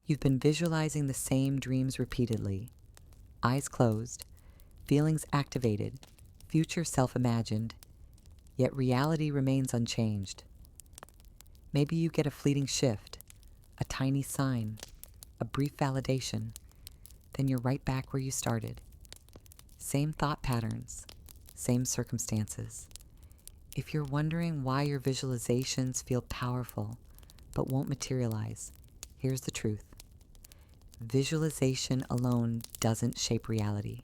You've been visualizing the same dreams repeatedly, eyes closed, feelings activated, future self-imagined, yet reality remains unchanged. Maybe you get a fleeting shift, a tiny sign, a brief validation, then you're right back where you started. Same thought patterns, same circumstances. If you're wondering why your visualizations feel powerful but won't materialize, here's the truth. Visualization alone doesn't shape reality.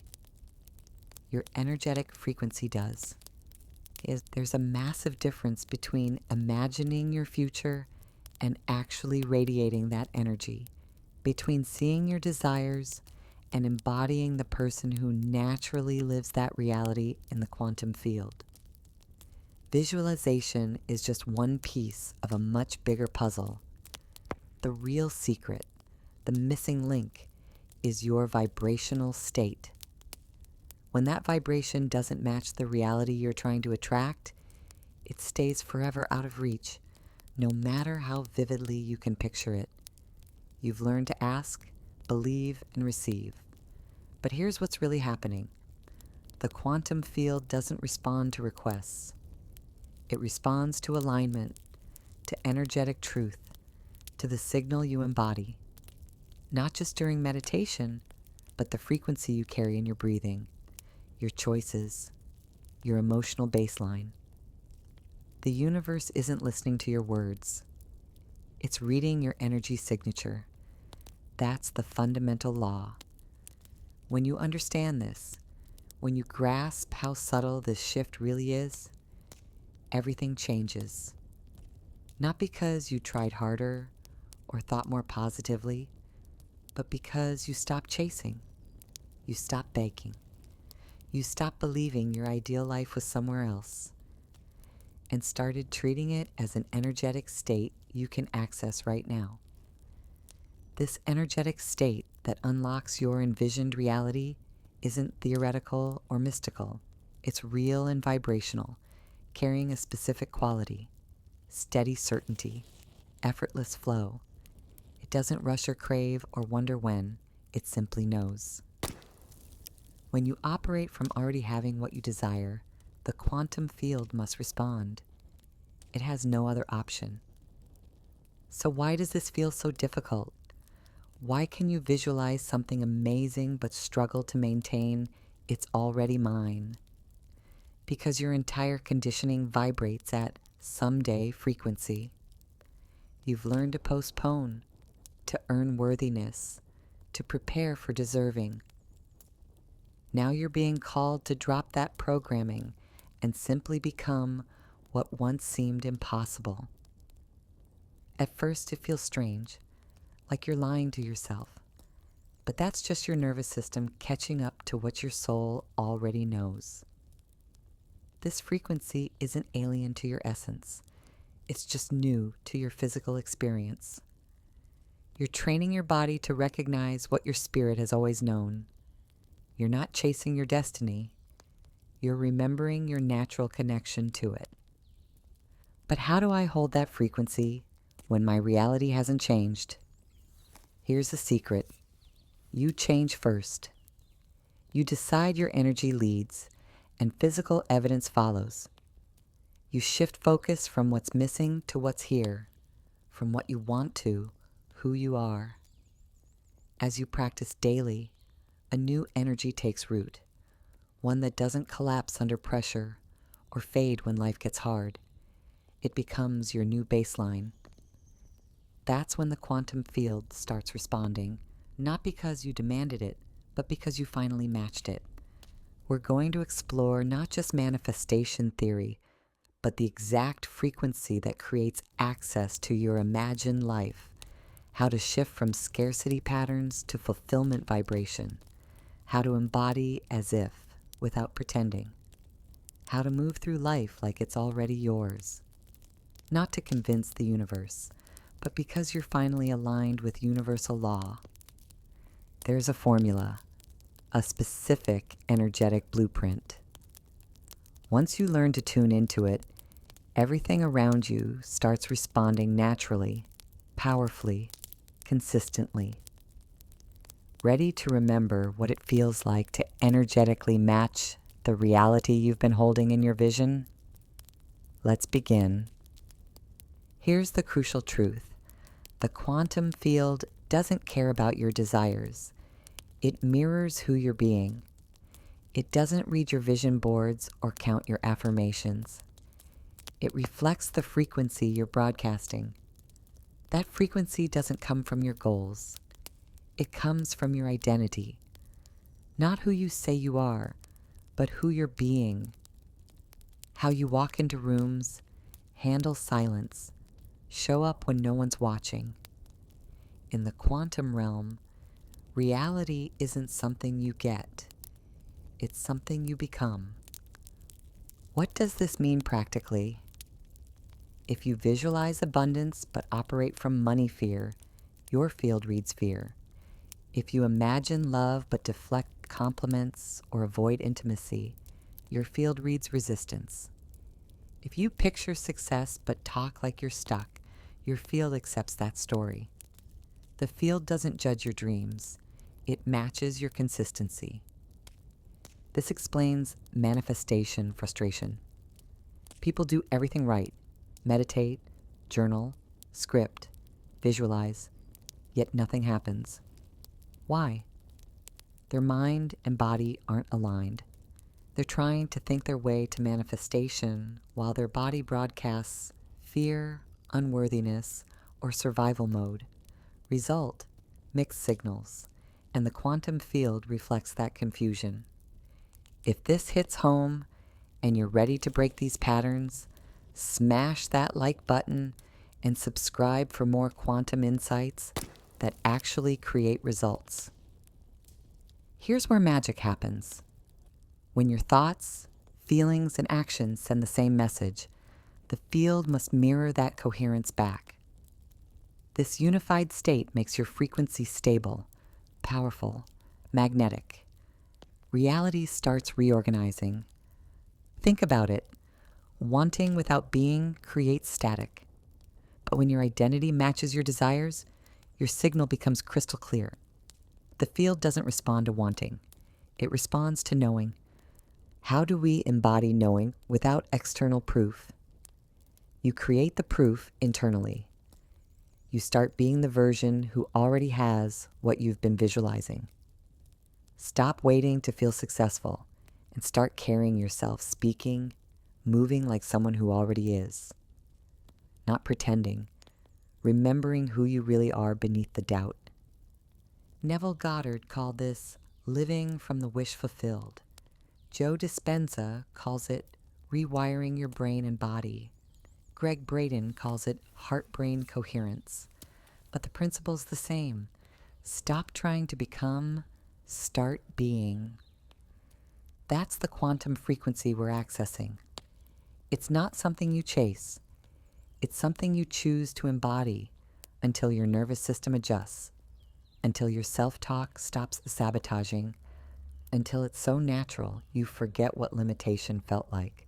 Your energetic frequency does. There's a massive difference between imagining your future and actually radiating that energy, between seeing your desires and embodying the person who naturally lives that reality in the quantum field. Visualization is just one piece of a much bigger puzzle. The real secret, the missing link, is your vibrational state. When that vibration doesn't match the reality you're trying to attract, it stays forever out of reach, no matter how vividly you can picture it. You've learned to ask, believe, and receive. But here's what's really happening. The quantum field doesn't respond to requests. It responds to alignment, to energetic truth, to the signal you embody. Not just during meditation, but the frequency you carry in your breathing, your choices, your emotional baseline. The universe isn't listening to your words. It's reading your energy signature. That's the fundamental law. When you understand this, when you grasp how subtle this shift really is, everything changes. Not because you tried harder or thought more positively, but because you stopped chasing. You stopped begging. You stopped believing your ideal life was somewhere else and started treating it as an energetic state you can access right now. This energetic state that unlocks your envisioned reality isn't theoretical or mystical. It's real and vibrational, carrying a specific quality, steady certainty, effortless flow. It doesn't rush or crave or wonder when, it simply knows. When you operate from already having what you desire, the quantum field must respond. It has no other option. So why does this feel so difficult? Why can you visualize something amazing but struggle to maintain "it's already mine"? Because your entire conditioning vibrates at someday frequency. You've learned to postpone, to earn worthiness, to prepare for deserving. Now you're being called to drop that programming and simply become what once seemed impossible. At first it feels strange, like you're lying to yourself. But that's just your nervous system catching up to what your soul already knows. This frequency isn't alien to your essence. It's just new to your physical experience. You're training your body to recognize what your spirit has always known. You're not chasing your destiny. You're remembering your natural connection to it. But how do I hold that frequency when my reality hasn't changed? Here's the secret. You change first. You decide your energy leads, and physical evidence follows. You shift focus from what's missing to what's here, from what you want to who you are. As you practice daily, a new energy takes root, one that doesn't collapse under pressure or fade when life gets hard. It becomes your new baseline. That's when the quantum field starts responding, not because you demanded it, but because you finally matched it. We're going to explore not just manifestation theory, but the exact frequency that creates access to your imagined life, how to shift from scarcity patterns to fulfillment vibration, how to embody as if, without pretending, how to move through life like it's already yours. Not to convince the universe, but because you're finally aligned with universal law. There's a formula, a specific energetic blueprint. Once you learn to tune into it, everything around you starts responding naturally, powerfully, consistently. Ready to remember what it feels like to energetically match the reality you've been holding in your vision? Let's begin. Here's the crucial truth. The quantum field doesn't care about your desires. It mirrors who you're being. It doesn't read your vision boards or count your affirmations. It reflects the frequency you're broadcasting. That frequency doesn't come from your goals. It comes from your identity. Not who you say you are, but who you're being. How you walk into rooms, handle silence, show up when no one's watching. In the quantum realm, reality isn't something you get. It's something you become. What does this mean practically? If you visualize abundance but operate from money fear, your field reads fear. If you imagine love but deflect compliments or avoid intimacy, your field reads resistance. If you picture success but talk like you're stuck, your field accepts that story. The field doesn't judge your dreams. It matches your consistency. This explains manifestation frustration. People do everything right. Meditate, journal, script, visualize, yet nothing happens. Why? Their mind and body aren't aligned. They're trying to think their way to manifestation while their body broadcasts fear, unworthiness, or survival mode. Result, mixed signals, and the quantum field reflects that confusion. If this hits home and you're ready to break these patterns, smash that like button and subscribe for more quantum insights that actually create results. Here's where magic happens. When your thoughts, feelings, and actions send the same message, the field must mirror that coherence back. This unified state makes your frequency stable, powerful, magnetic. Reality starts reorganizing. Think about it. Wanting without being creates static. But when your identity matches your desires, your signal becomes crystal clear. The field doesn't respond to wanting. It responds to knowing. How do we embody knowing without external proof? You create the proof internally. You start being the version who already has what you've been visualizing. Stop waiting to feel successful and start carrying yourself, speaking, moving like someone who already is. Not pretending, remembering who you really are beneath the doubt. Neville Goddard called this living from the wish fulfilled. Joe Dispenza calls it rewiring your brain and body. Greg Braden calls it heart-brain coherence. But the principle's the same. Stop trying to become, start being. That's the quantum frequency we're accessing. It's not something you chase. It's something you choose to embody until your nervous system adjusts, until your self-talk stops sabotaging, until it's so natural you forget what limitation felt like.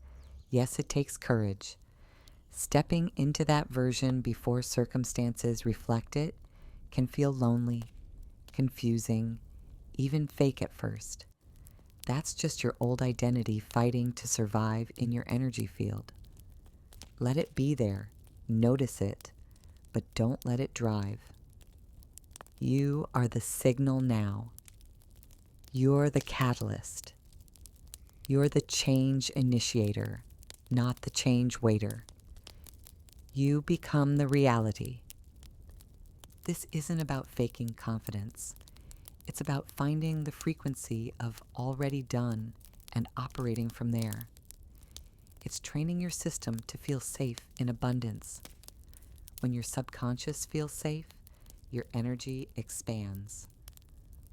Yes, it takes courage. Stepping into that version before circumstances reflect it can feel lonely, confusing, even fake at first. That's just your old identity fighting to survive in your energy field. Let it be there, notice it, but don't let it drive. You are the signal now. You're the catalyst. You're the change initiator, not the change waiter. You become the reality. This isn't about faking confidence. It's about finding the frequency of already done and operating from there. It's training your system to feel safe in abundance. When your subconscious feels safe, your energy expands.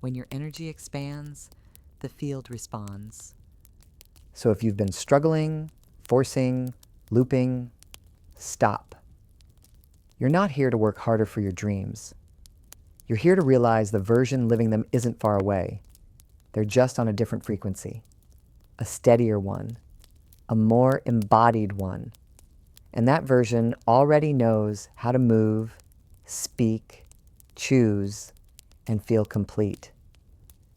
When your energy expands, the field responds. So if you've been struggling, forcing, looping, stop. You're not here to work harder for your dreams. You're here to realize the version living them isn't far away. They're just on a different frequency, a steadier one, a more embodied one. And that version already knows how to move, speak, choose, and feel complete.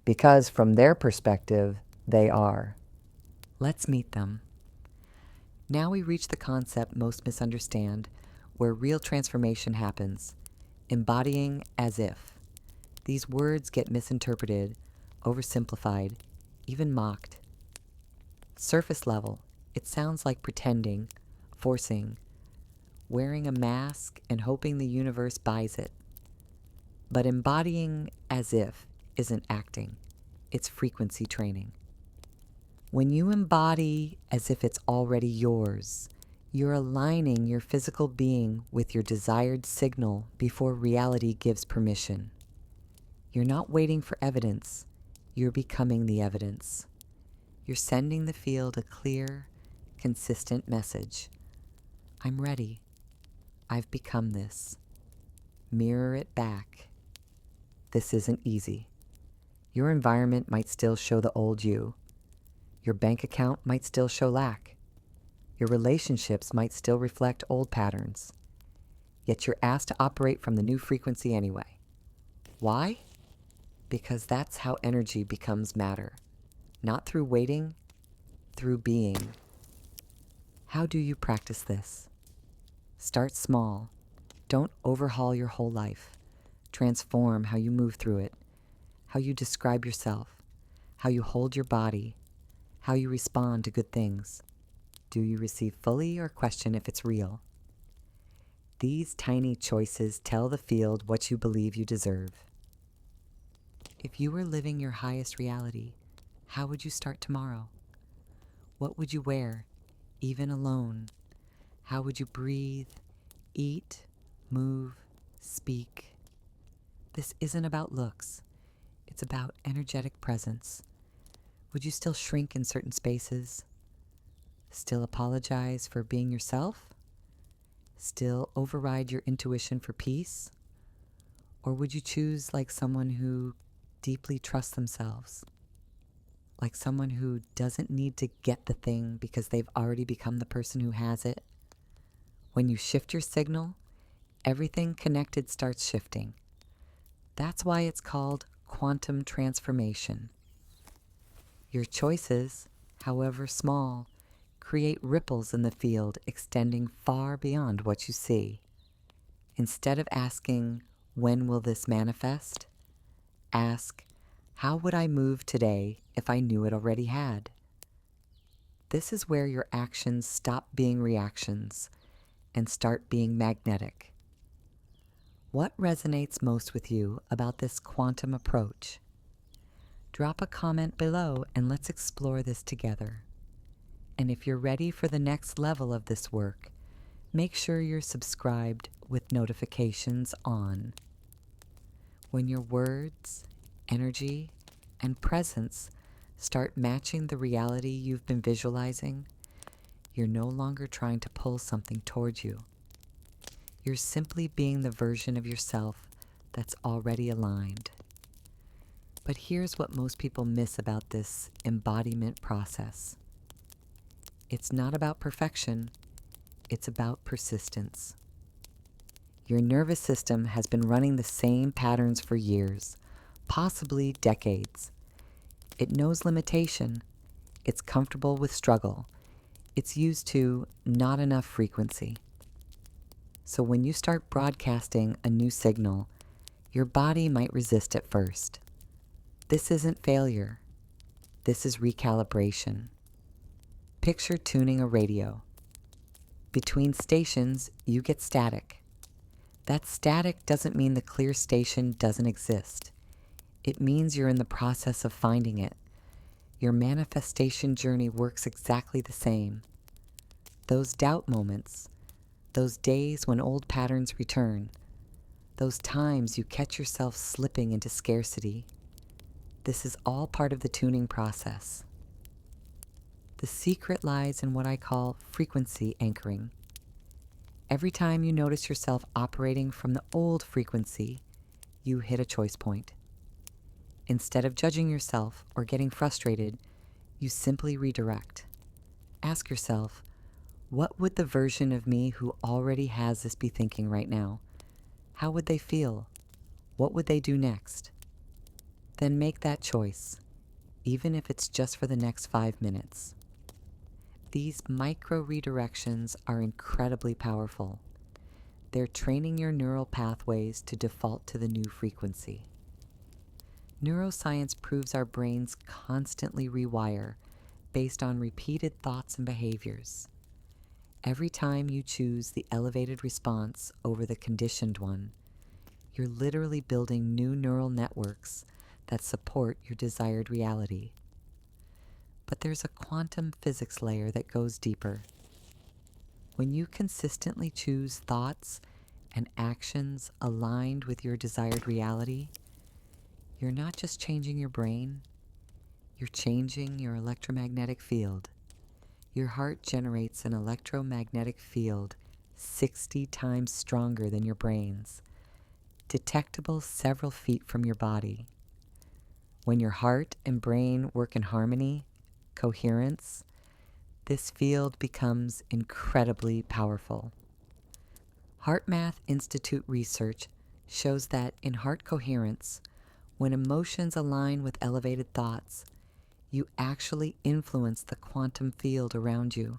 Because from their perspective, they are. Let's meet them. Now we reach the concept most misunderstand, where real transformation happens, embodying as if. These words get misinterpreted, oversimplified, even mocked. Surface level, it sounds like pretending, forcing, wearing a mask and hoping the universe buys it. But embodying as if isn't acting, it's frequency training. When you embody as if it's already yours, you're aligning your physical being with your desired signal before reality gives permission. You're not waiting for evidence, you're becoming the evidence. You're sending the field a clear, consistent message. I'm ready. I've become this. Mirror it back. This isn't easy. Your environment might still show the old you. Your bank account might still show lack. Your relationships might still reflect old patterns. Yet you're asked to operate from the new frequency anyway. Why? Because that's how energy becomes matter. Not through waiting, through being. How do you practice this? Start small. Don't overhaul your whole life. Transform how you move through it, how you describe yourself, how you hold your body, how you respond to good things. Do you receive fully or question if it's real? These tiny choices tell the field what you believe you deserve. If you were living your highest reality, how would you start tomorrow? What would you wear, even alone? How would you breathe, eat, move, speak? This isn't about looks. It's about energetic presence. Would you still shrink in certain spaces? Still apologize for being yourself? Still override your intuition for peace? Or would you choose like someone who deeply trusts themselves? Like someone who doesn't need to get the thing because they've already become the person who has it? When you shift your signal, everything connected starts shifting. That's why it's called quantum transformation. Your choices, however small, create ripples in the field extending far beyond what you see. Instead of asking, when will this manifest? Ask, how would I move today if I knew it already had? This is where your actions stop being reactions and start being magnetic. What resonates most with you about this quantum approach? Drop a comment below and let's explore this together. And if you're ready for the next level of this work, make sure you're subscribed with notifications on. When your words, energy, and presence start matching the reality you've been visualizing, you're no longer trying to pull something towards you. You're simply being the version of yourself that's already aligned. But here's what most people miss about this embodiment process. It's not about perfection, it's about persistence. Your nervous system has been running the same patterns for years, possibly decades. It knows limitation, it's comfortable with struggle, it's used to not enough frequency. So when you start broadcasting a new signal, your body might resist at first. This isn't failure. This is recalibration. Picture tuning a radio. Between stations, you get static. That static doesn't mean the clear station doesn't exist. It means you're in the process of finding it. Your manifestation journey works exactly the same. Those doubt moments, those days when old patterns return, those times you catch yourself slipping into scarcity, this is all part of the tuning process. The secret lies in what I call frequency anchoring. Every time you notice yourself operating from the old frequency, you hit a choice point. Instead of judging yourself or getting frustrated, you simply redirect. Ask yourself, what would the version of me who already has this be thinking right now? How would they feel? what would they do next? Then make that choice, even if it's just for the next 5 minutes. These micro redirections are incredibly powerful. They're training your neural pathways to default to the new frequency. Neuroscience proves our brains constantly rewire based on repeated thoughts and behaviors. Every time you choose the elevated response over the conditioned one, you're literally building new neural networks that support your desired reality. But there's a quantum physics layer that goes deeper. When you consistently choose thoughts and actions aligned with your desired reality, you're not just changing your brain, you're changing your electromagnetic field. Your heart generates an electromagnetic field 60 times stronger than your brain's, detectable several feet from your body. When your heart and brain work in harmony, coherence, this field becomes incredibly powerful. HeartMath Institute research shows that in heart coherence, when emotions align with elevated thoughts, you actually influence the quantum field around you.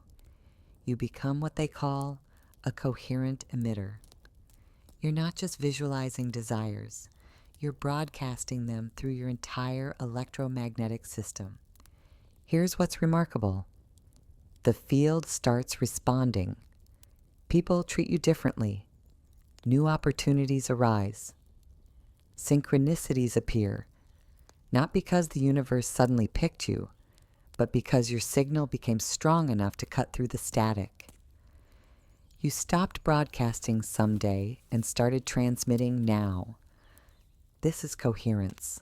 You become what they call a coherent emitter. You're not just visualizing desires, you're broadcasting them through your entire electromagnetic system. Here's what's remarkable. The field starts responding. People treat you differently. New opportunities arise. Synchronicities appear, not because the universe suddenly picked you, but because your signal became strong enough to cut through the static. You stopped broadcasting someday and started transmitting now. This is coherence.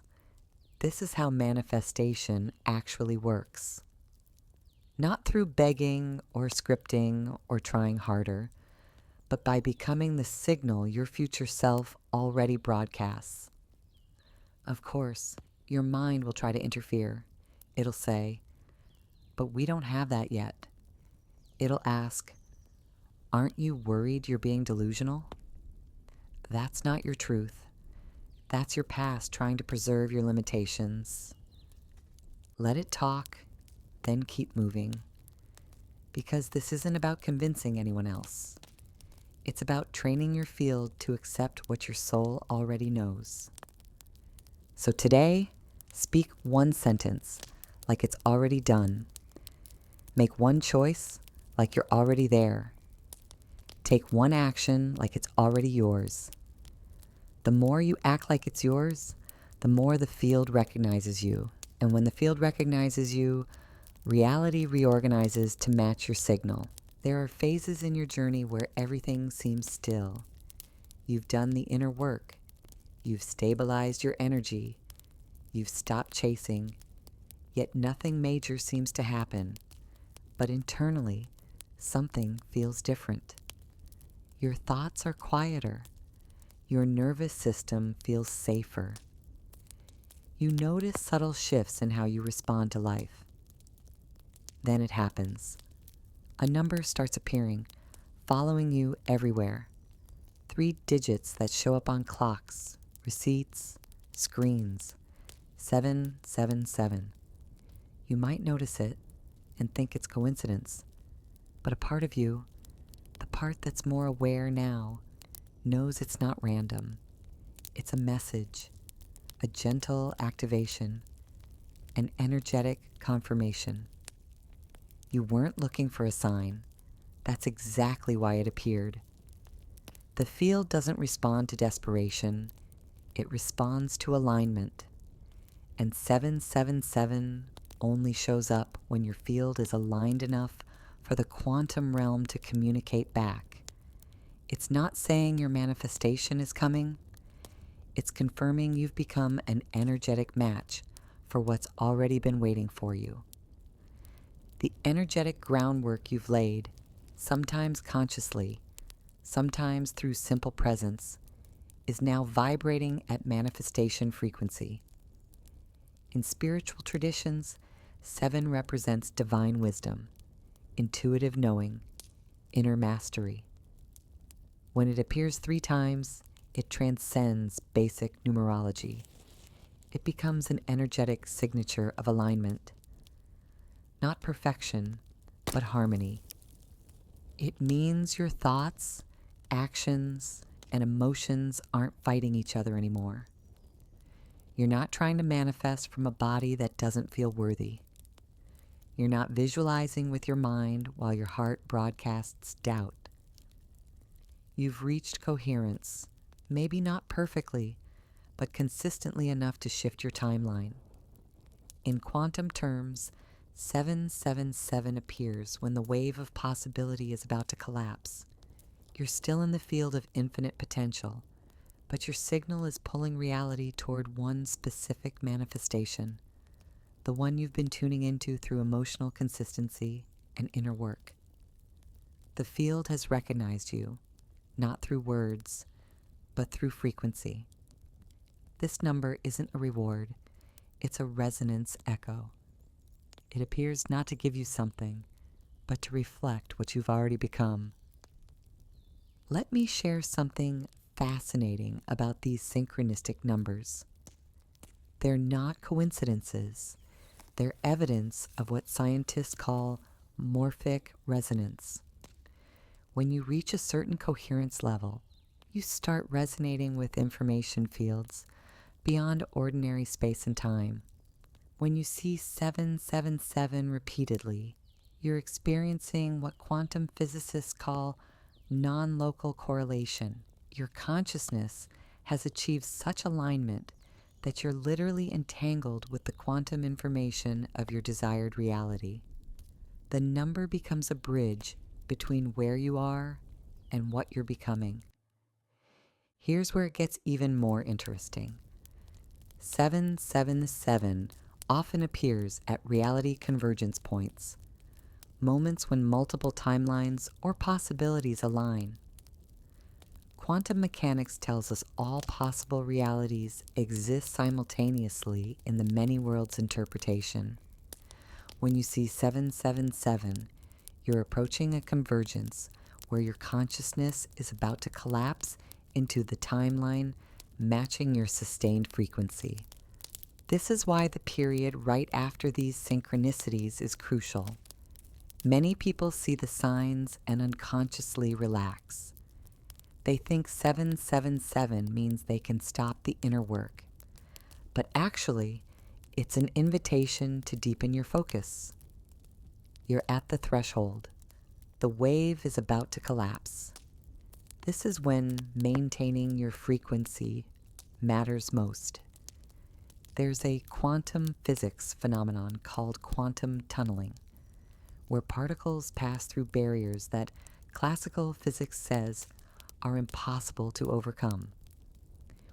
This is how manifestation actually works. Not through begging or scripting or trying harder, but by becoming the signal your future self already broadcasts. Of course, your mind will try to interfere. It'll say, "But we don't have that yet." It'll ask, "Aren't you worried you're being delusional?" That's not your truth. That's your past trying to preserve your limitations. Let it talk, then keep moving. Because this isn't about convincing anyone else. It's about training your field to accept what your soul already knows. So today, speak one sentence like it's already done. Make one choice like you're already there. Take one action like it's already yours. The more you act like it's yours, the more the field recognizes you. And when the field recognizes you, reality reorganizes to match your signal. There are phases in your journey where everything seems still. You've done the inner work. You've stabilized your energy. You've stopped chasing. Yet nothing major seems to happen. But internally, something feels different. Your thoughts are quieter. Your nervous system feels safer. You notice subtle shifts in how you respond to life. Then it happens. A number starts appearing, following you everywhere. 3 digits that show up on clocks, receipts, screens. 777. You might notice it and think it's coincidence, but a part of you, the part that's more aware now, knows it's not random. It's a message, a gentle activation, an energetic confirmation. You weren't looking for a sign. That's exactly why it appeared. The field doesn't respond to desperation. It responds to alignment. And 777 only shows up when your field is aligned enough for the quantum realm to communicate back. It's not saying your manifestation is coming. It's confirming you've become an energetic match for what's already been waiting for you. The energetic groundwork you've laid, sometimes consciously, sometimes through simple presence, is now vibrating at manifestation frequency. In spiritual traditions, 7 represents divine wisdom, intuitive knowing, inner mastery. When it appears 3 times, It transcends basic numerology. It becomes an energetic signature of alignment. Not perfection, but harmony. It means your thoughts, actions, and emotions aren't fighting each other anymore. You're not trying to manifest from a body that doesn't feel worthy. You're not visualizing with your mind while your heart broadcasts doubt. You've reached coherence, maybe not perfectly, but consistently enough to shift your timeline. In quantum terms, 777 appears when the wave of possibility is about to collapse. You're still in the field of infinite potential, but your signal is pulling reality toward one specific manifestation, the one you've been tuning into through emotional consistency and inner work. The field has recognized you, not through words, but through frequency. This number isn't a reward, it's a resonance echo. It appears not to give you something, but to reflect what you've already become. Let me share something fascinating about these synchronistic numbers. They're not coincidences. They're evidence of what scientists call morphic resonance. When you reach a certain coherence level, you start resonating with information fields beyond ordinary space and time. When you see 777 repeatedly, you're experiencing what quantum physicists call non-local correlation. Your consciousness has achieved such alignment that you're literally entangled with the quantum information of your desired reality. The number becomes a bridge between where you are and what you're becoming. Here's where it gets even more interesting. 777 often appears at reality convergence points, moments when multiple timelines or possibilities align. Quantum mechanics tells us all possible realities exist simultaneously in the many worlds interpretation. When you see 777, you're approaching a convergence where your consciousness is about to collapse into the timeline matching your sustained frequency. This is why the period right after these synchronicities is crucial. Many people see the signs and unconsciously relax. They think 777 means they can stop the inner work. But actually, it's an invitation to deepen your focus. You're at the threshold. The wave is about to collapse. This is when maintaining your frequency matters most. There's a quantum physics phenomenon called quantum tunneling, where particles pass through barriers that classical physics says are impossible to overcome.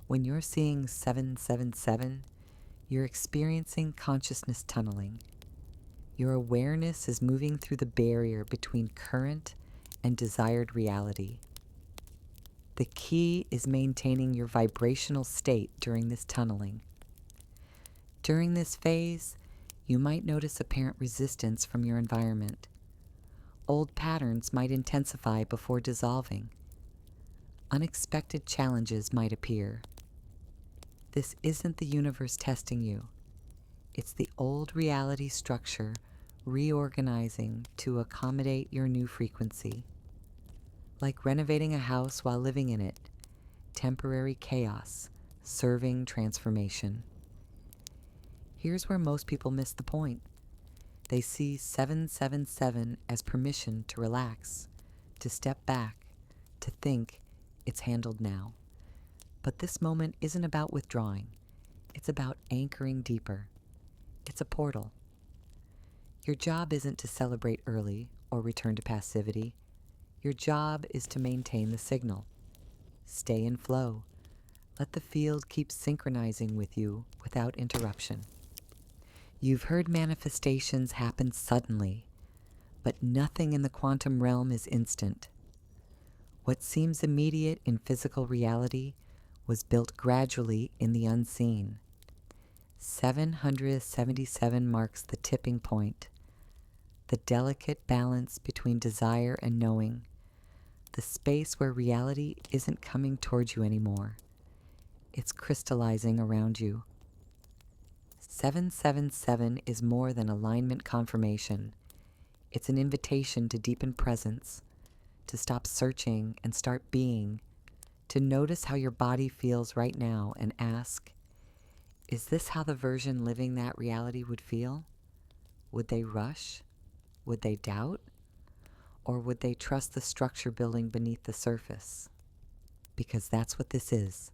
When you're seeing 777, you're experiencing consciousness tunneling. Your awareness is moving through the barrier between current and desired reality. The key is maintaining your vibrational state during this tunneling. During this phase, you might notice apparent resistance from your environment. Old patterns might intensify before dissolving. Unexpected challenges might appear. This isn't the universe testing you. It's the old reality structure reorganizing to accommodate your new frequency. Like renovating a house while living in it, temporary chaos, serving transformation. Here's where most people miss the point. They see 777 as permission to relax, to step back, to think it's handled now. But this moment isn't about withdrawing. It's about anchoring deeper. It's a portal. Your job isn't to celebrate early or return to passivity. Your job is to maintain the signal. Stay in flow. Let the field keep synchronizing with you without interruption. You've heard manifestations happen suddenly, but nothing in the quantum realm is instant. What seems immediate in physical reality was built gradually in the unseen. 777 marks the tipping point, the delicate balance between desire and knowing, the the space where reality isn't coming towards you anymore. It's crystallizing around you. 777 is more than alignment confirmation. It's an invitation to deepen presence, to stop searching and start being, to notice how your body feels right now and ask, is this how the version living that reality would feel? Would they rush? Would they doubt? Or would they trust the structure building beneath the surface? Because that's what this is,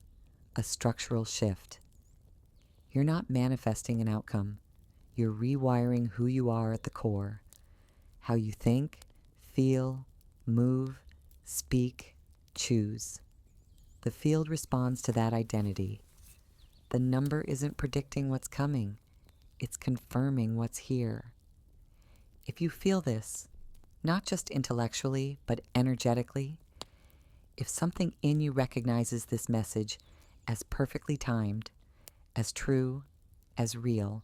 a structural shift. You're not manifesting an outcome. You're rewiring who you are at the core, how you think, feel, move, speak, choose. The field responds to that identity. The number isn't predicting what's coming. It's confirming what's here. If you feel this, not just intellectually, but energetically, if something in you recognizes this message as perfectly timed, as true, as real,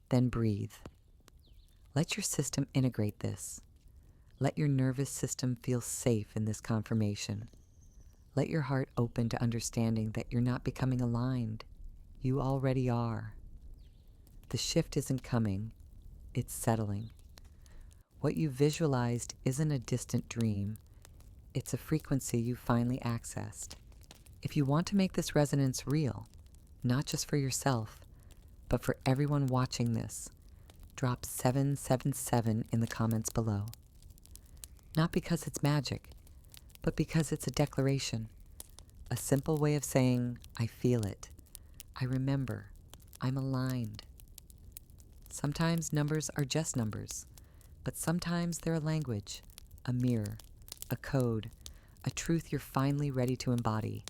then breathe. Let your system integrate this. Let your nervous system feel safe in this confirmation. Let your heart open to understanding that you're not becoming aligned. You already are. The shift isn't coming, it's settling. What you visualized isn't a distant dream. It's a frequency you finally accessed. If you want to make this resonance real, not just for yourself, but for everyone watching this, drop 777 in the comments below. Not because it's magic, but because it's a declaration, a simple way of saying, I feel it, I remember, I'm aligned. Sometimes numbers are just numbers, but sometimes they're a language, a mirror, a code, a truth you're finally ready to embody.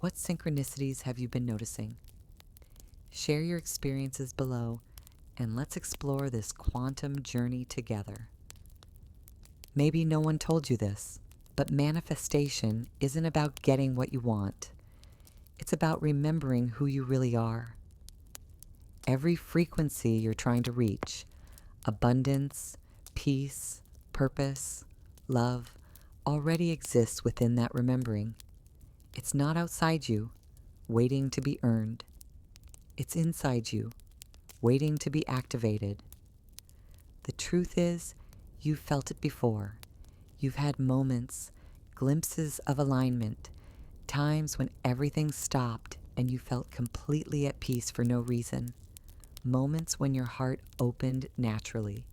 What synchronicities have you been noticing? Share your experiences below, and let's explore this quantum journey together. Maybe no one told you this, but manifestation isn't about getting what you want. It's about remembering who you really are. Every frequency you're trying to reach, abundance, peace, purpose, love, already exists within that remembering. It's not outside you, waiting to be earned. It's inside you, waiting to be activated. The truth is, you've felt it before. You've had moments, glimpses of alignment, times when everything stopped and you felt completely at peace for no reason. Moments when your heart opened naturally,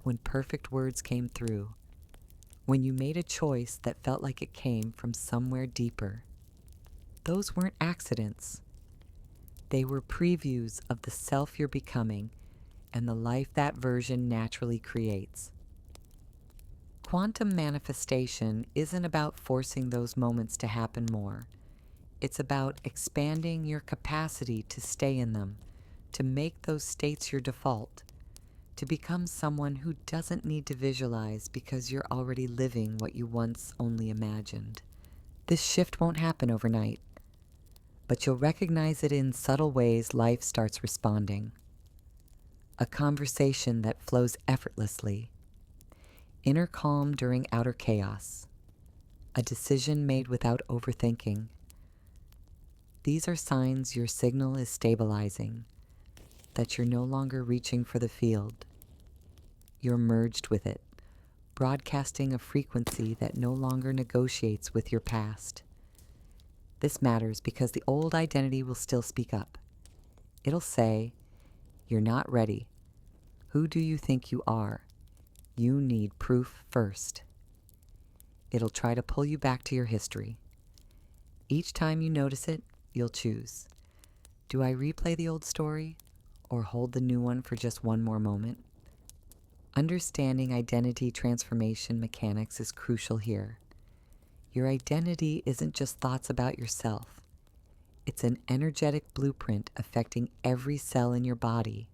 when perfect words came through, when you made a choice that felt like it came from somewhere deeper. Those weren't accidents. They were previews of the self you're becoming and the life that version naturally creates. Quantum manifestation isn't about forcing those moments to happen more. It's about expanding your capacity to stay in them, to make those states your default, to become someone who doesn't need to visualize because you're already living what you once only imagined. This shift won't happen overnight, but you'll recognize it in subtle ways life starts responding. A conversation that flows effortlessly, inner calm during outer chaos, a decision made without overthinking. These are signs your signal is stabilizing, that you're no longer reaching for the field. You're merged with it, broadcasting a frequency that no longer negotiates with your past. This matters because the old identity will still speak up. It'll say, you're not ready. Who do you think you are? You need proof first. It'll try to pull you back to your history. Each time you notice it, you'll choose. Do I replay the old story or hold the new one for just one more moment? Understanding identity transformation mechanics is crucial here. Your identity isn't just thoughts about yourself. It's an energetic blueprint affecting every cell in your body.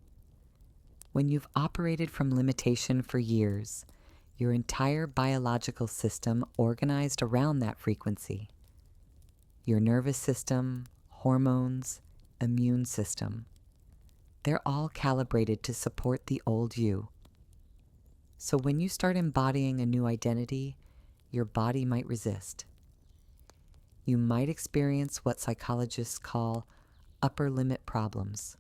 When you've operated from limitation for years, your entire biological system organized around that frequency. Your nervous system, hormones, immune system. They're all calibrated to support the old you. So when you start embodying a new identity, your body might resist. You might experience what psychologists call upper limit problems,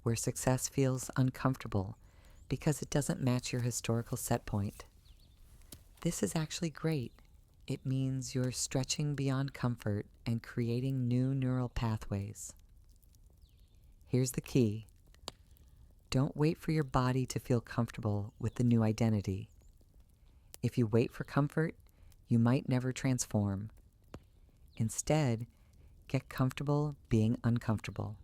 where success feels uncomfortable because it doesn't match your historical set point. This is actually great. It means you're stretching beyond comfort and creating new neural pathways. Here's the key. Don't wait for your body to feel comfortable with the new identity. If you wait for comfort, you might never transform. Instead, get comfortable being uncomfortable.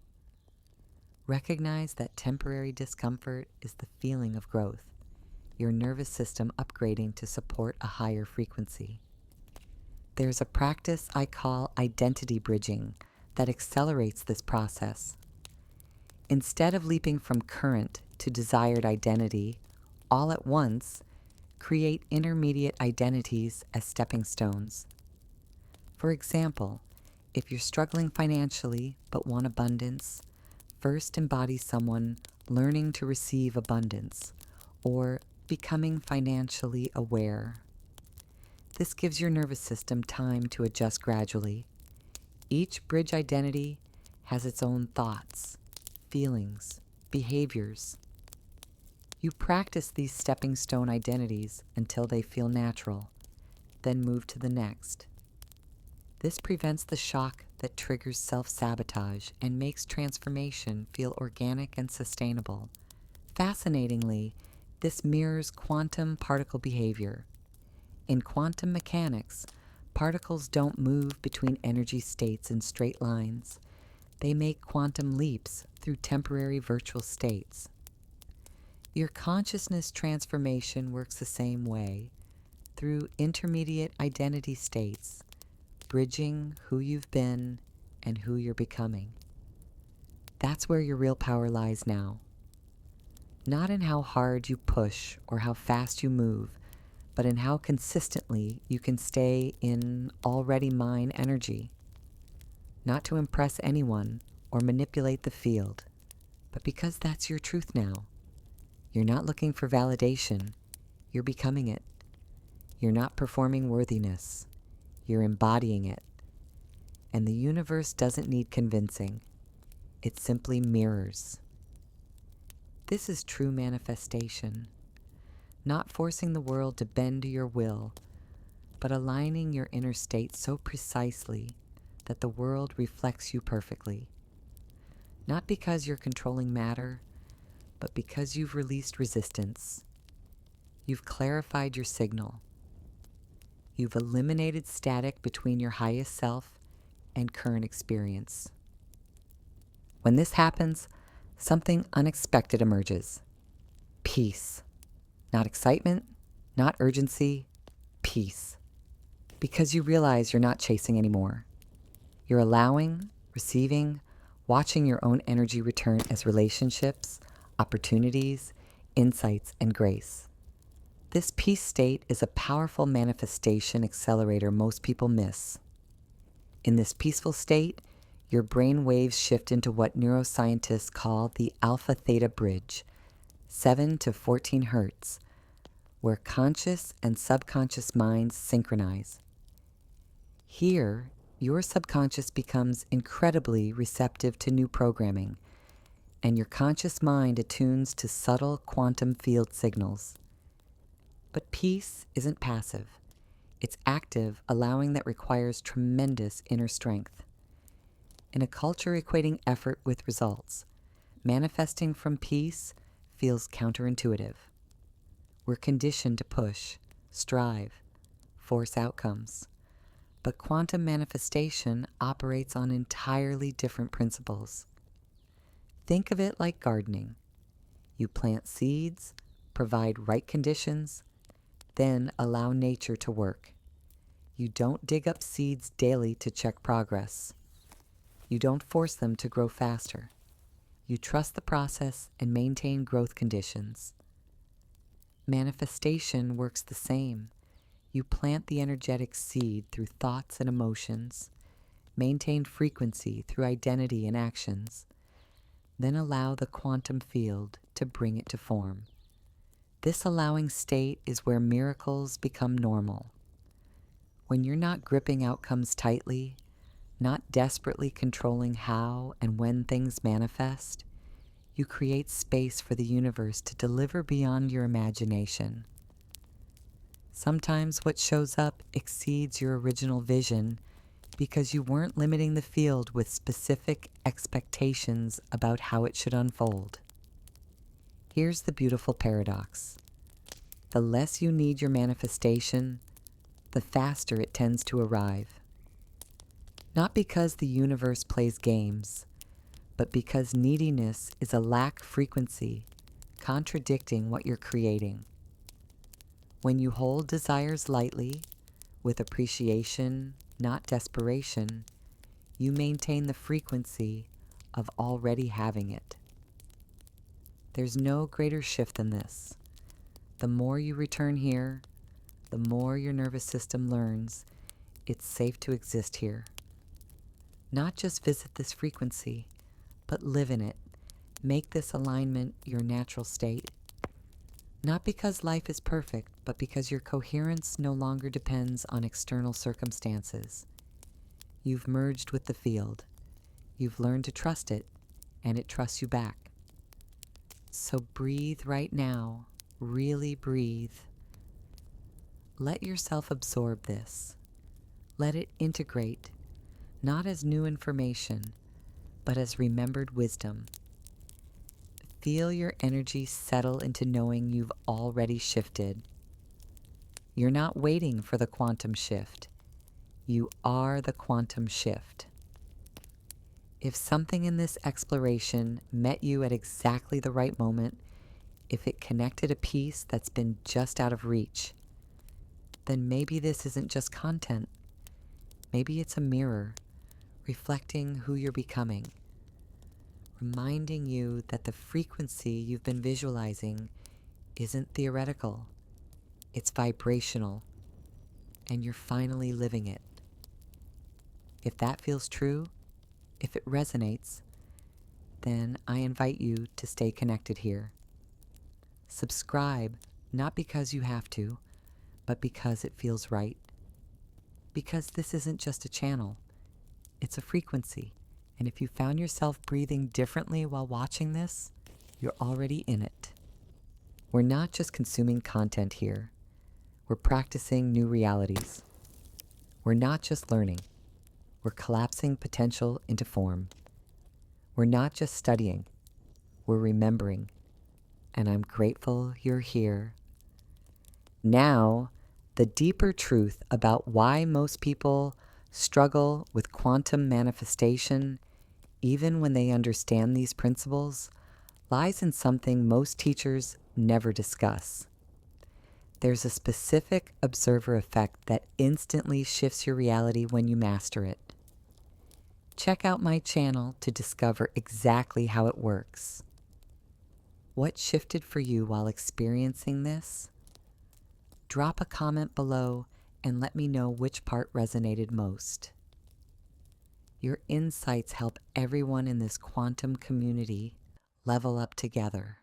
Recognize that temporary discomfort is the feeling of growth, your nervous system upgrading to support a higher frequency. There's a practice I call identity bridging that accelerates this process. Instead of leaping from current to desired identity all at once, create intermediate identities as stepping stones. For example, if you're struggling financially but want abundance, first embody someone learning to receive abundance or becoming financially aware. This gives your nervous system time to adjust gradually. Each bridge identity has its own thoughts, feelings, behaviors. You practice these stepping stone identities until they feel natural, then move to the next. This prevents the shock that triggers self-sabotage and makes transformation feel organic and sustainable. Fascinatingly, this mirrors quantum particle behavior. In quantum mechanics, particles don't move between energy states in straight lines. They make quantum leaps through temporary virtual states. Your consciousness transformation works the same way, through intermediate identity states, bridging who you've been and who you're becoming. That's where your real power lies now. Not in how hard you push or how fast you move, but in how consistently you can stay in already mine energy. Not to impress anyone or manipulate the field, but because that's your truth now. You're not looking for validation, you're becoming it. You're not performing worthiness, you're embodying it. And the universe doesn't need convincing, it simply mirrors. This is true manifestation, not forcing the world to bend to your will, but aligning your inner state so precisely that the world reflects you perfectly. Not because you're controlling matter, but because you've released resistance. You've clarified your signal. You've eliminated static between your highest self and current experience. When this happens, something unexpected emerges. Peace. Not excitement, not urgency, peace. Because you realize you're not chasing anymore. You're allowing, receiving, watching your own energy return as relationships, opportunities, insights, and grace. This peace state is a powerful manifestation accelerator most people miss. In this peaceful state, your brain waves shift into what neuroscientists call the alpha-theta bridge, 7 to 14 hertz, where conscious and subconscious minds synchronize. Here, your subconscious becomes incredibly receptive to new programming, and your conscious mind attunes to subtle quantum field signals. But peace isn't passive. It's active, allowing that requires tremendous inner strength. In a culture equating effort with results, manifesting from peace feels counterintuitive. We're conditioned to push, strive, force outcomes. But quantum manifestation operates on entirely different principles. Think of it like gardening. You plant seeds, provide right conditions, then allow nature to work. You don't dig up seeds daily to check progress. You don't force them to grow faster. You trust the process and maintain growth conditions. Manifestation works the same. You plant the energetic seed through thoughts and emotions, maintain frequency through identity and actions, then allow the quantum field to bring it to form. This allowing state is where miracles become normal. When you're not gripping outcomes tightly, not desperately controlling how and when things manifest, you create space for the universe to deliver beyond your imagination. Sometimes what shows up exceeds your original vision because you weren't limiting the field with specific expectations about how it should unfold. Here's the beautiful paradox. The less you need your manifestation, the faster it tends to arrive. Not because the universe plays games, but because neediness is a lack frequency contradicting what you're creating. When you hold desires lightly, with appreciation, not desperation, you maintain the frequency of already having it. There's no greater shift than this. The more you return here, the more your nervous system learns it's safe to exist here. Not just visit this frequency, but live in it. Make this alignment your natural state. Not because life is perfect, but because your coherence no longer depends on external circumstances. You've merged with the field. You've learned to trust it, and it trusts you back. So breathe right now. Really breathe. Let yourself absorb this. Let it integrate, not as new information, but as remembered wisdom. Feel your energy settle into knowing you've already shifted. You're not waiting for the quantum shift. You are the quantum shift. If something in this exploration met you at exactly the right moment, if it connected a piece that's been just out of reach, then maybe this isn't just content. Maybe it's a mirror, reflecting who you're becoming, reminding you that the frequency you've been visualizing isn't theoretical, it's vibrational, and you're finally living it. If that feels true, if it resonates, then I invite you to stay connected here. Subscribe, not because you have to, but because it feels right. Because this isn't just a channel, it's a frequency. And if you found yourself breathing differently while watching this, you're already in it. We're not just consuming content here. We're practicing new realities. We're not just learning. We're collapsing potential into form. We're not just studying. We're remembering. And I'm grateful you're here. Now, the deeper truth about why most people struggle with quantum manifestation, even when they understand these principles, lies in something most teachers never discuss. There's a specific observer effect that instantly shifts your reality when you master it. Check out my channel to discover exactly how it works. What shifted for you while experiencing this? Drop a comment below and let me know which part resonated most. Your insights help everyone in this quantum community level up together.